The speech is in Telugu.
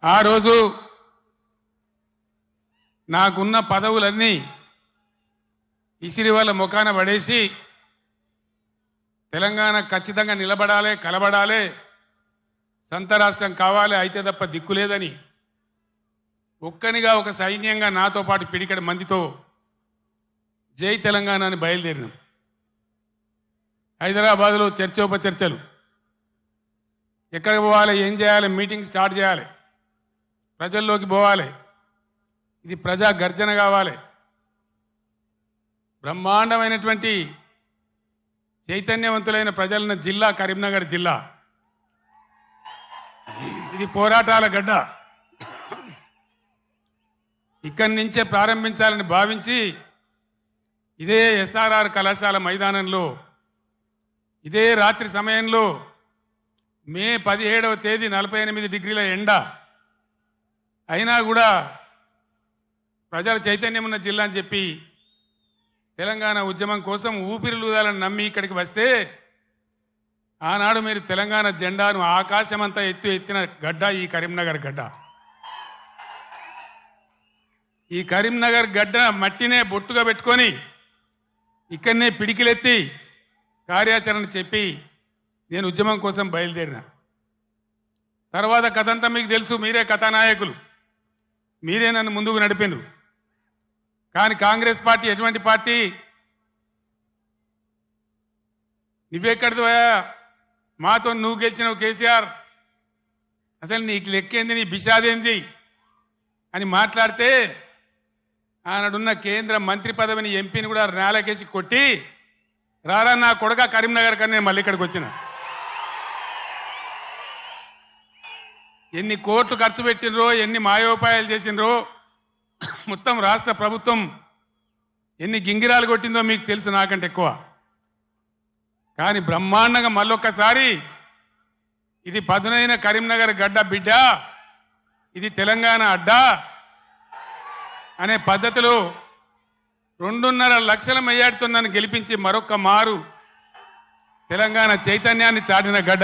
ఆ రోజు నాకున్న పదవులన్నీ ఇసిరి వాళ్ళ ముఖాన పడేసి తెలంగాణ ఖచ్చితంగా నిలబడాలి, కలబడాలి, సంత రాష్ట్రం కావాలి, అయితే తప్ప దిక్కులేదని ఒక్కనిగా ఒక సైన్యంగా నాతో పాటు పిడికడ మందితో జై తెలంగాణ అని బయలుదేరినాం. హైదరాబాద్లో చర్చోపచర్చలు, ఎక్కడికి పోవాలి, ఏం చేయాలి, మీటింగ్ స్టార్ట్ చేయాలి, ప్రజల్లోకి పోవాలి, ఇది ప్రజా గర్జన కావాలి. బ్రహ్మాండమైనటువంటి చైతన్యవంతులైన ప్రజలున్న జిల్లా కరీంనగర్ జిల్లా. ఇది పోరాటాల గడ్డ. ఇక్కడి నుంచే ప్రారంభించాలని భావించి ఇదే ఎస్ఆర్ఆర్ కళాశాల మైదానంలో ఇదే రాత్రి సమయంలో మే 17వ తేదీ 48 డిగ్రీల ఎండ అయినా కూడా ప్రజల చైతన్యం ఉన్న జిల్లా అని చెప్పి తెలంగాణ ఉద్యమం కోసం ఊపిరిలూదాలని నమ్మి ఇక్కడికి వస్తే ఆనాడు మీరు తెలంగాణ జెండాను ఆకాశమంతా ఎత్తిన గడ్డ ఈ కరీంనగర్ గడ్డ. ఈ కరీంనగర్ గడ్డ మట్టినే బొట్టుగా పెట్టుకొని ఇక్కడనే పిడికిలెత్తి కార్యాచరణ చెప్పి నేను ఉద్యమం కోసం బయలుదేరిన. తర్వాత కథంతా మీకు తెలుసు, మీరే కథానాయకులు, మీరే నన్ను ముందుకు నడిపిండ్రు. కానీ కాంగ్రెస్ పార్టీ ఎటువంటి పార్టీ? నువ్వెక్కడిదివా, మాతో నువ్వు గెలిచినవు కేసీఆర్, అసలు నీకు లెక్కేంది, నీ బిషాదేంది అని మాట్లాడితే ఆనాడున్న కేంద్ర మంత్రి పదవిని ఎంపీని కూడా నేలకేసి కొట్టి రారా నా కొడుక కరీంనగర్ కన్నా నేను మళ్ళీ ఇక్కడికి వచ్చిన. ఎన్ని కోట్లు ఖర్చు పెట్టినరో, ఎన్ని మాయోపాయాలు చేసినరో, మొత్తం రాష్ట్ర ప్రభుత్వం ఎన్ని గింగిరాలు కొట్టిందో మీకు తెలుసు నాకంటే ఎక్కువ. కానీ బ్రహ్మాండంగా మళ్ళొక్కసారి ఇది పదునైన కరీంనగర్ గడ్డ బిడ్డ, ఇది తెలంగాణ అడ్డా అనే పద్ధతిలో 2.5 లక్షల మెజార్టీతో నన్ను గెలిపించి మరొక్క మారు తెలంగాణ చైతన్యాన్ని చాటిన గడ్డ